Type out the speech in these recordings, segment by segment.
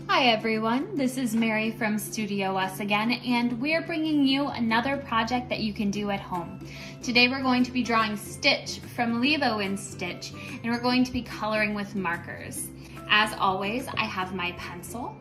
Hi everyone, this is Mary from StudioUs again, and we're bringing you another project that you can do at home. Today we're going to be drawing Stitch from Lilo and Stitch, and we're going to be coloring with markers. As always, I have my pencil,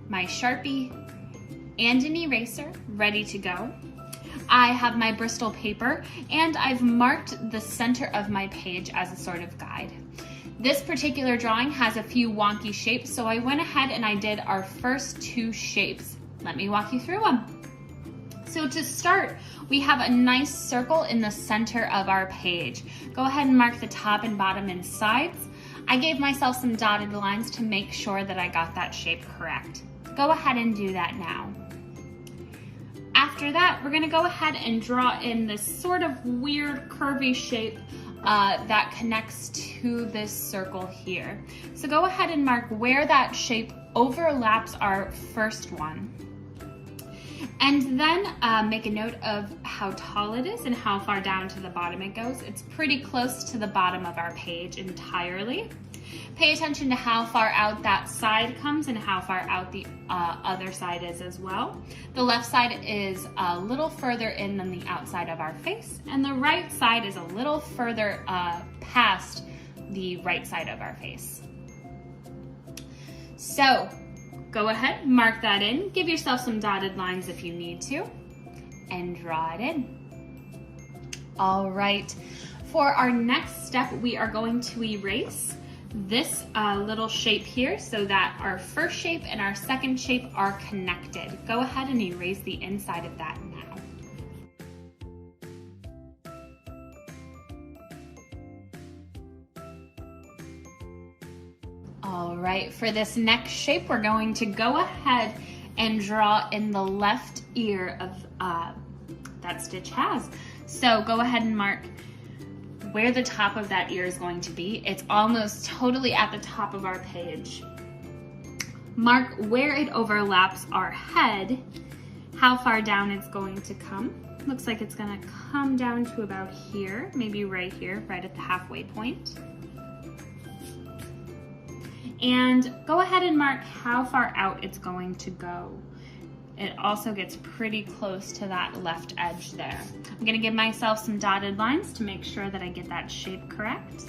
my Sharpie, and an eraser ready to go. I have my Bristol paper, and I've marked the center of my page as a sort of guide. This particular drawing has a few wonky shapes, so I went ahead and I did our first two shapes. Let me walk you through them. So to start, we have a nice circle in the center of our page. Go ahead and mark the top and bottom and sides. I gave myself some dotted lines to make sure that I got that shape correct. Go ahead and do that now. After that, we're gonna go ahead and draw in this sort of weird curvy shape that connects to this circle here. So go ahead and mark where that shape overlaps our first one. And then make a note of how tall it is and how far down to the bottom it goes. It's pretty close to the bottom of our page entirely. Pay attention to how far out that side comes and how far out the other side is as well. The left side is a little further in than the outside of our face, and the right side is a little further past the right side of our face. So go ahead, mark that in, give yourself some dotted lines if you need to, and draw it in. All right, for our next step, we are going to erase this little shape here so that our first shape and our second shape are connected. Go ahead and erase the inside of that now. All right, for this next shape, we're going to go ahead and draw in the left ear of that Stitch has. So go ahead and mark where the top of that ear is going to be. It's almost totally at the top of our page. Mark where it overlaps our head, how far down it's going to come. Looks like it's gonna come down to about here, maybe right here, right at the halfway point. And go ahead and mark how far out it's going to go. It also gets pretty close to that left edge there. I'm gonna give myself some dotted lines to make sure that I get that shape correct.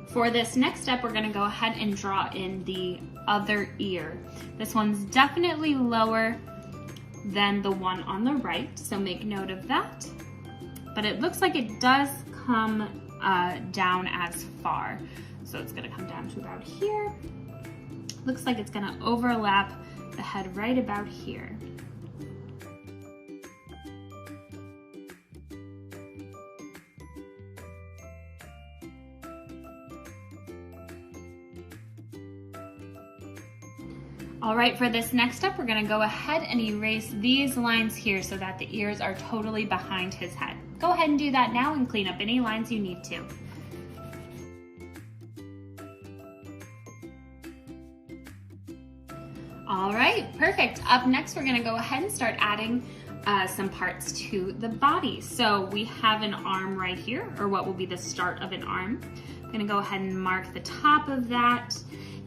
For this next step, we're gonna go ahead and draw in the other ear. This one's definitely lower than the one on the right, so make note of that. But it looks like it does come down as far. So it's gonna come down to about here. Looks like it's gonna overlap the head right about here. All right, for this next step, we're gonna go ahead and erase these lines here so that the ears are totally behind his head. Go ahead and do that now and clean up any lines you need to. All right, perfect. Up next, we're gonna go ahead and start adding some parts to the body. So we have an arm right here, or what will be the start of an arm. I'm gonna go ahead and mark the top of that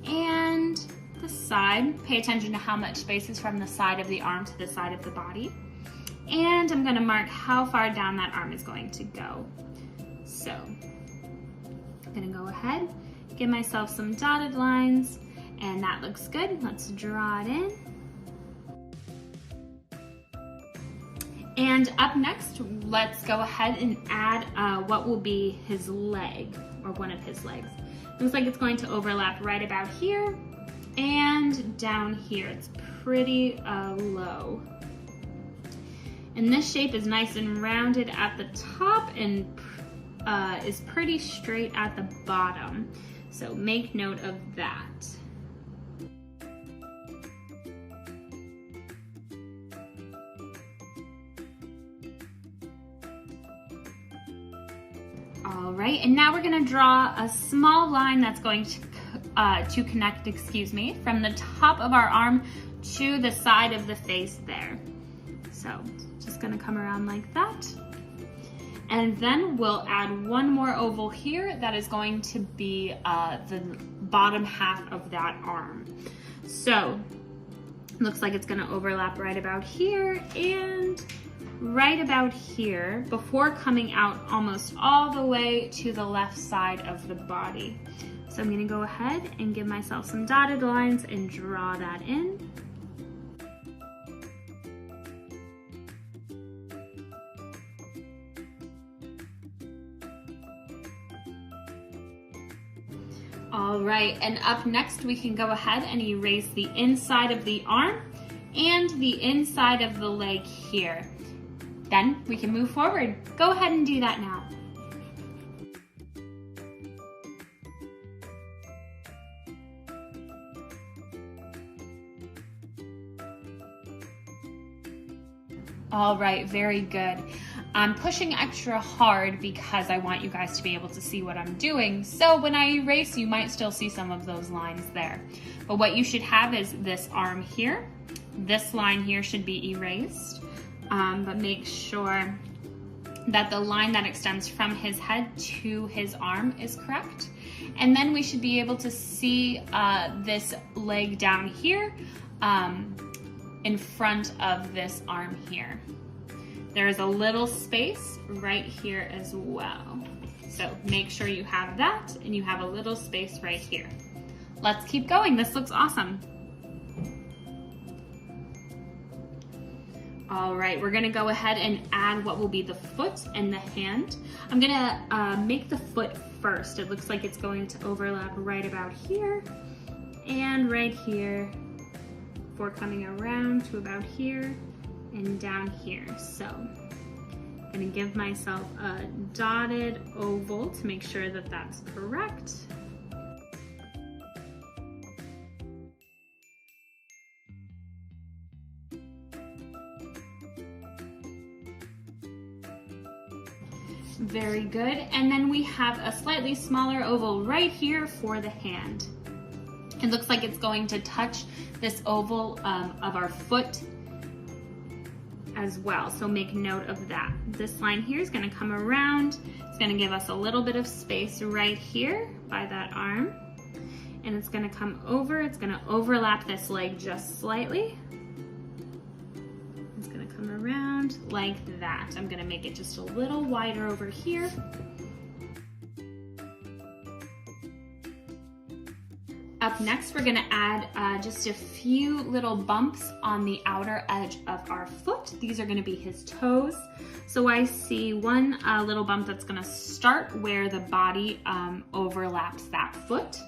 and the side. Pay attention to how much space is from the side of the arm to the side of the body. And I'm gonna mark how far down that arm is going to go. So I'm gonna go ahead, give myself some dotted lines, and that looks good. Let's draw it in. And up next, let's go ahead and add what will be his leg, or one of his legs. Looks like it's going to overlap right about here and down here. It's pretty low. And this shape is nice and rounded at the top and is pretty straight at the bottom. So make note of that. All right, and now we're gonna draw a small line that's going to connect, from the top of our arm to the side of the face there. So just gonna come around like that. And then we'll add one more oval here that is going to be the bottom half of that arm. So looks like it's gonna overlap right about here and right about here before coming out almost all the way to the left side of the body. So I'm gonna go ahead and give myself some dotted lines and draw that in. All right, and up next we can go ahead and erase the inside of the arm and the inside of the leg here. Then we can move forward. Go ahead and do that now. All right, very good. I'm pushing extra hard because I want you guys to be able to see what I'm doing. So when I erase, you might still see some of those lines there. But what you should have is this arm here. This line here should be erased, but make sure that the line that extends from his head to his arm is correct. And then we should be able to see this leg down here in front of this arm here. There's a little space right here as well. So make sure you have that and you have a little space right here. Let's keep going. This looks awesome. All right, we're gonna go ahead and add what will be the foot and the hand. I'm gonna make the foot first. It looks like it's going to overlap right about here and right here before coming around to about here and down here. So I'm gonna give myself a dotted oval to make sure that that's correct. Very good. And then we have a slightly smaller oval right here for the hand. It looks like it's going to touch this oval of our foot as well, so make note of that. This line here is going to come around. It's going to give us a little bit of space right here by that arm, and it's going to come over. It's going to overlap this leg just slightly. It's going to come around like that. I'm going to make it just a little wider over here. Up next, we're gonna add just a few little bumps on the outer edge of our foot. These are gonna be his toes. So I see one little bump that's gonna start where the body overlaps that foot.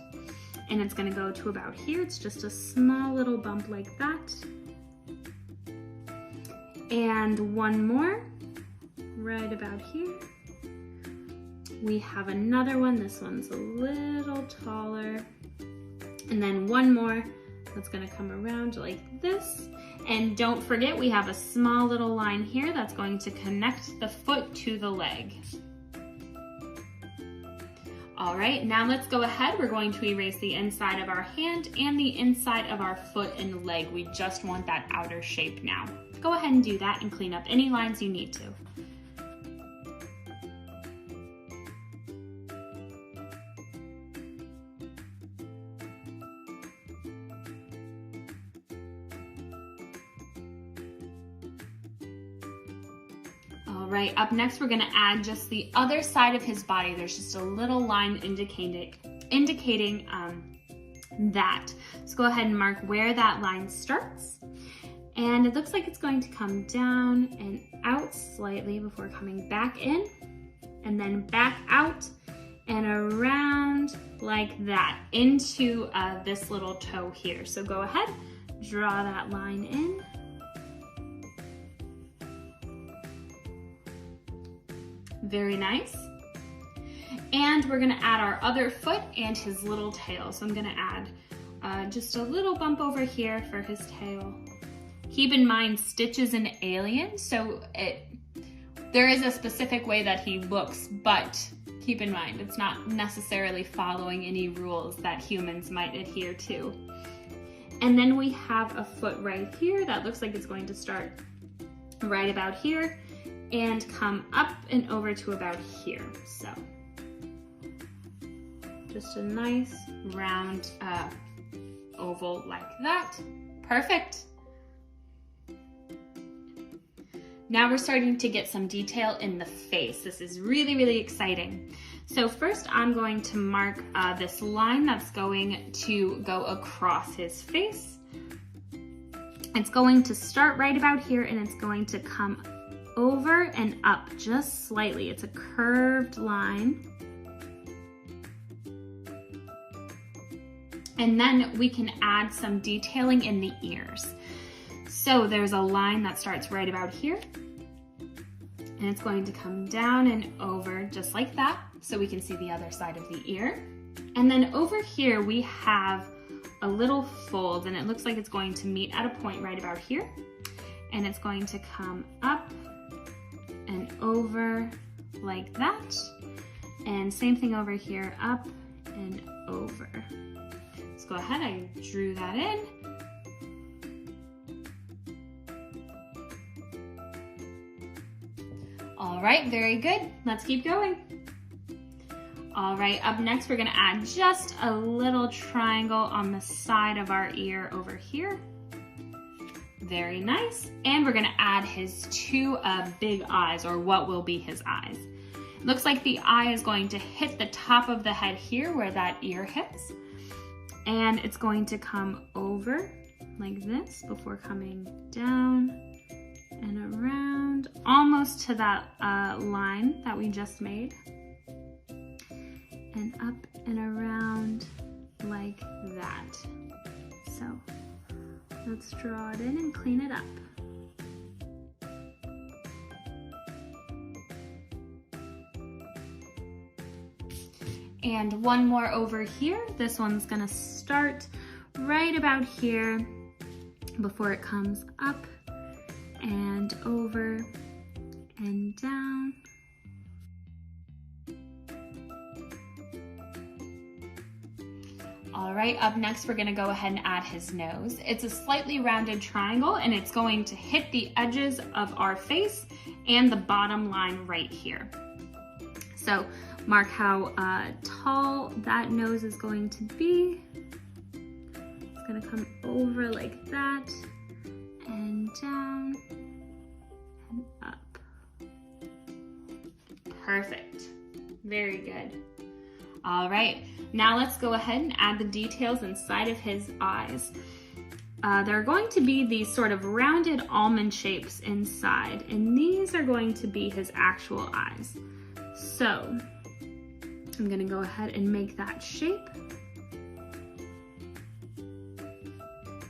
And it's gonna go to about here. It's just a small little bump like that. And one more, right about here. We have another one. This one's a little taller. And then one more that's gonna come around like this. And don't forget, we have a small little line here that's going to connect the foot to the leg. All right, now let's go ahead. We're going to erase the inside of our hand and the inside of our foot and leg. We just want that outer shape now. Go ahead and do that and clean up any lines you need to. All right, up next, we're gonna add just the other side of his body. There's just a little line indicating that. So go ahead and mark where that line starts. And it looks like it's going to come down and out slightly before coming back in, and then back out and around like that into this little toe here. So go ahead, draw that line in. Very nice. And we're gonna add our other foot and his little tail. So I'm gonna add just a little bump over here for his tail. Keep in mind, Stitch is an alien, so there is a specific way that he looks, but keep in mind, it's not necessarily following any rules that humans might adhere to. And then we have a foot right here that looks like it's going to start right about here and come up and over to about here. So just a nice round oval like that. Perfect. Now we're starting to get some detail in the face. This is really, really exciting. So first I'm going to mark this line that's going to go across his face. It's going to start right about here and it's going to come over and up just slightly. It's a curved line. And then we can add some detailing in the ears. So there's a line that starts right about here and it's going to come down and over just like that so we can see the other side of the ear. And then over here we have a little fold and it looks like it's going to meet at a point right about here and it's going to come up and over like that, and same thing over here, up and over. Let's go ahead, I drew that in. All right, very good. Let's keep going. All right, up next, we're gonna add just a little triangle on the side of our ear over here. Very nice. And we're gonna add his two big eyes, or what will be his eyes. Looks like the eye is going to hit the top of the head here where that ear hits. And it's going to come over like this before coming down and around, almost to that line that we just made. And up and around like that. So let's draw it in and clean it up. And one more over here. This one's gonna start right about here before it comes up and over and down. All right, up next we're gonna go ahead and add his nose. It's a slightly rounded triangle and it's going to hit the edges of our face and the bottom line right here. So mark how tall that nose is going to be. It's gonna come over like that and down and up. Perfect, very good. All right, now let's go ahead and add the details inside of his eyes. There are going to be these sort of rounded almond shapes inside, and these are going to be his actual eyes. So I'm gonna go ahead and make that shape.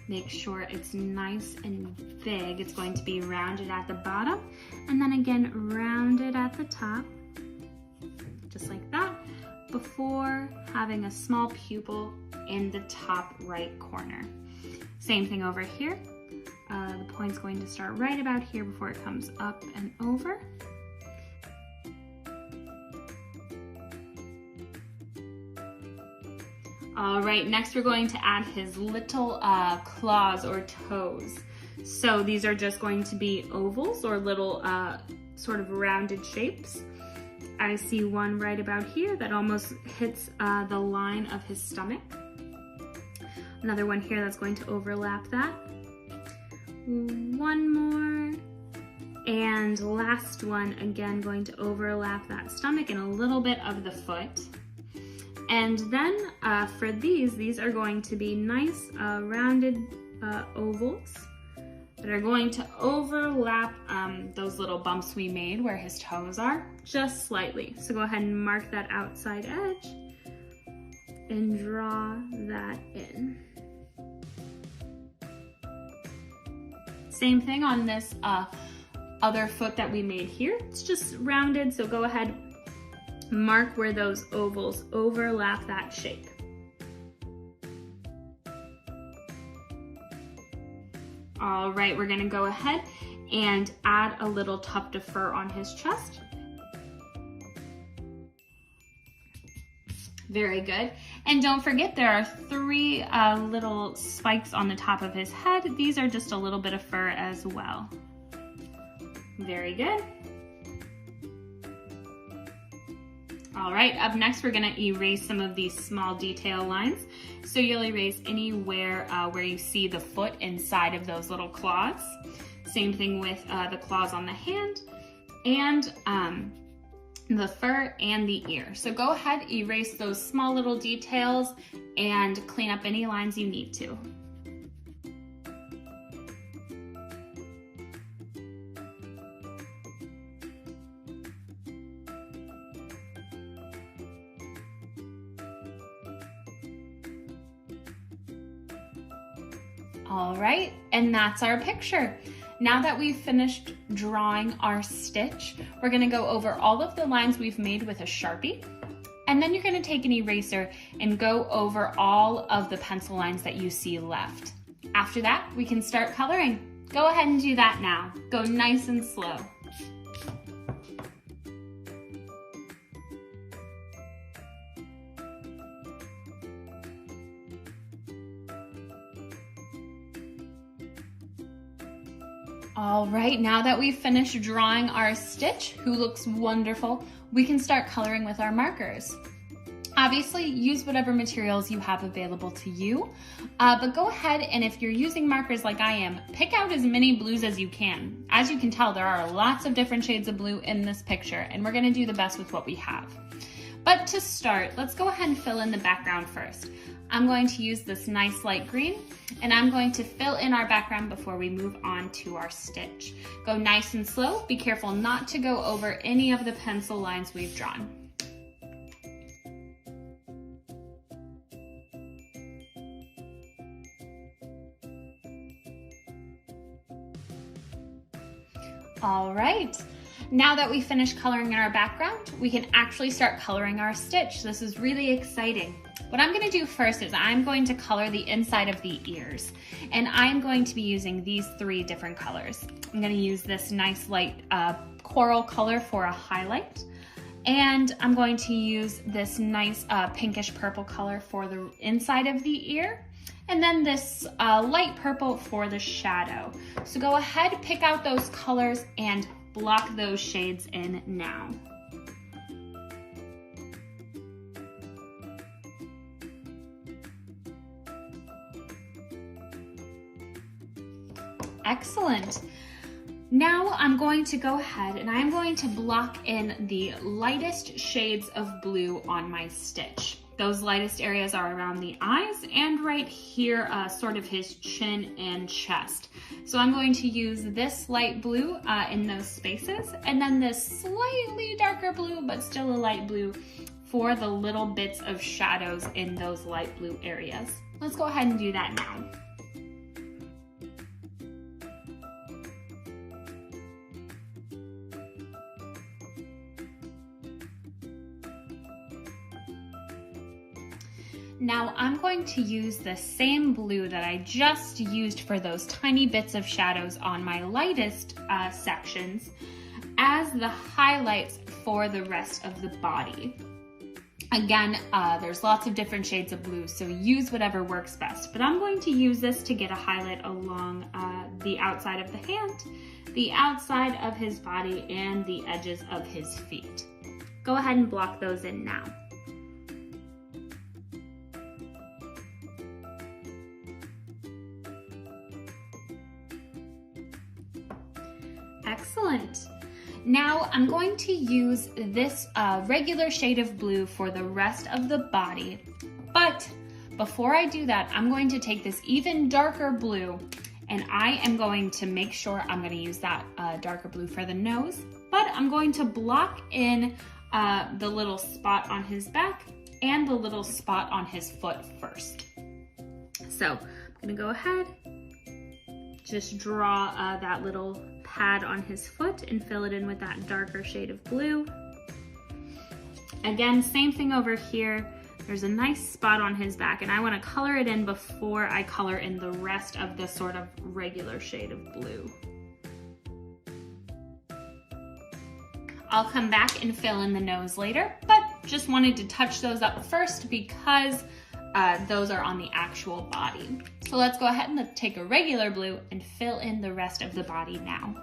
Make sure it's nice and big. It's going to be rounded at the bottom, and then again rounded at the top, just like that, before having a small pupil in the top right corner. Same thing over here. The point's going to start right about here before it comes up and over. All right, next we're going to add his little claws or toes. So these are just going to be ovals or little sort of rounded shapes. I see one right about here that almost hits the line of his stomach. Another one here that's going to overlap that. One more. And last one, again, going to overlap that stomach and a little bit of the foot. And then for these are going to be nice rounded ovals that are going to overlap those little bumps we made where his toes are, just slightly. So go ahead and mark that outside edge and draw that in. Same thing on this other foot that we made here. It's just rounded, so go ahead, mark where those ovals overlap that shape. All right, we're gonna go ahead and add a little tuft of fur on his chest. Very good. And don't forget, there are 3 little spikes on the top of his head. These are just a little bit of fur as well. Very good. All right, up next we're gonna erase some of these small detail lines. So you'll erase anywhere where you see the foot inside of those little claws. Same thing with the claws on the hand and the fur and the ear. So go ahead, erase those small little details and clean up any lines you need to. All right, and that's our picture. Now that we've finished drawing our stitch, we're gonna go over all of the lines we've made with a Sharpie, and then you're gonna take an eraser and go over all of the pencil lines that you see left. After that, we can start coloring. Go ahead and do that now. Go nice and slow. All right, now that we've finished drawing our stitch, who looks wonderful, we can start coloring with our markers. Obviously, use whatever materials you have available to you, but go ahead and if you're using markers like I am, pick out as many blues as you can. As you can tell, there are lots of different shades of blue in this picture, and we're gonna do the best with what we have. But to start, let's go ahead and fill in the background first. I'm going to use this nice light green, and I'm going to fill in our background before we move on to our stitch. Go nice and slow. Be careful not to go over any of the pencil lines we've drawn. All right. Now that we finished coloring in our background, we can actually start coloring our stitch. This is really exciting. What I'm gonna do first is I'm going to color the inside of the ears, and I'm going to be using these 3 different colors. I'm gonna use this nice light coral color for a highlight, and I'm going to use this nice pinkish purple color for the inside of the ear, and then this light purple for the shadow. So go ahead, pick out those colors and block those shades in now. Excellent. Now I'm going to go ahead and I'm going to block in the lightest shades of blue on my stitch. Those lightest areas are around the eyes and right here, sort of his chin and chest. So I'm going to use this light blue in those spaces, and then this slightly darker blue, but still a light blue for the little bits of shadows in those light blue areas. Let's go ahead and do that now. Now I'm going to use the same blue that I just used for those tiny bits of shadows on my lightest sections as the highlights for the rest of the body. Again, there's lots of different shades of blue, so use whatever works best. But I'm going to use this to get a highlight along the outside of the hand, the outside of his body, and the edges of his feet. Go ahead and block those in now. Excellent. Now I'm going to use this regular shade of blue for the rest of the body, but before I do that, I'm going to take this even darker blue and I am going to make sure I'm going to use that darker blue for the nose, but I'm going to block in the little spot on his back and the little spot on his foot first. So I'm going to go ahead, just draw that little pad on his foot and fill it in with that darker shade of blue. Again, same thing over here. There's a nice spot on his back and I want to color it in before I color in the rest of the sort of regular shade of blue. I'll come back and fill in the nose later, but just wanted to touch those up first because those are on the actual body. So let's go ahead and take a regular blue and fill in the rest of the body now.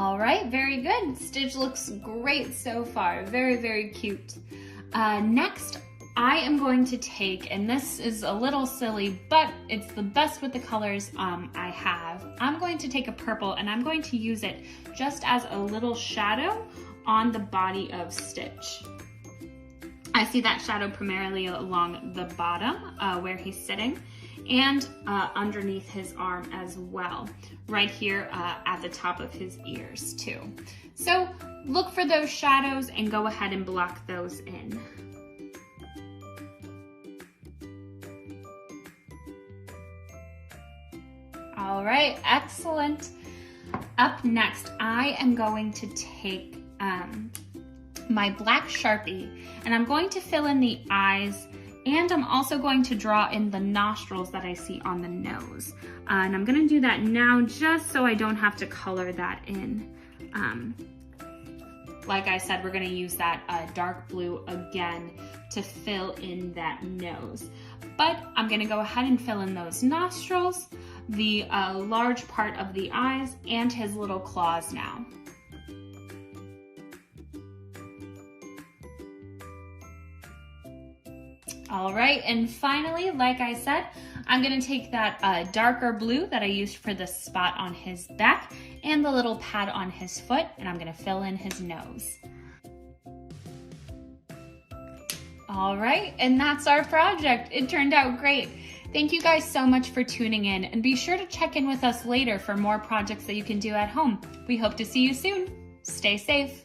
All right, very good. Stitch looks great so far. Very, very cute. Next, I am going to take, and this is a little silly, but it's the best with the colors I have. I'm going to take a purple and I'm going to use it just as a little shadow on the body of Stitch. I see that shadow primarily along the bottom where he's sitting, and underneath his arm as well, right here at the top of his ears too. So look for those shadows and go ahead and block those in. All right, excellent. Up next, I am going to take my black Sharpie, and I'm going to fill in the eyes, and I'm also going to draw in the nostrils that I see on the nose. And I'm gonna do that now just so I don't have to color that in. Like I said, we're gonna use that dark blue again to fill in that nose. But I'm gonna go ahead and fill in those nostrils, the large part of the eyes, and his little claws now. All right, and finally, like I said, I'm gonna take that darker blue that I used for the spot on his back and the little pad on his foot, and I'm gonna fill in his nose. All right, and that's our project. It turned out great. Thank you guys so much for tuning in, and be sure to check in with us later for more projects that you can do at home. We hope to see you soon. Stay safe.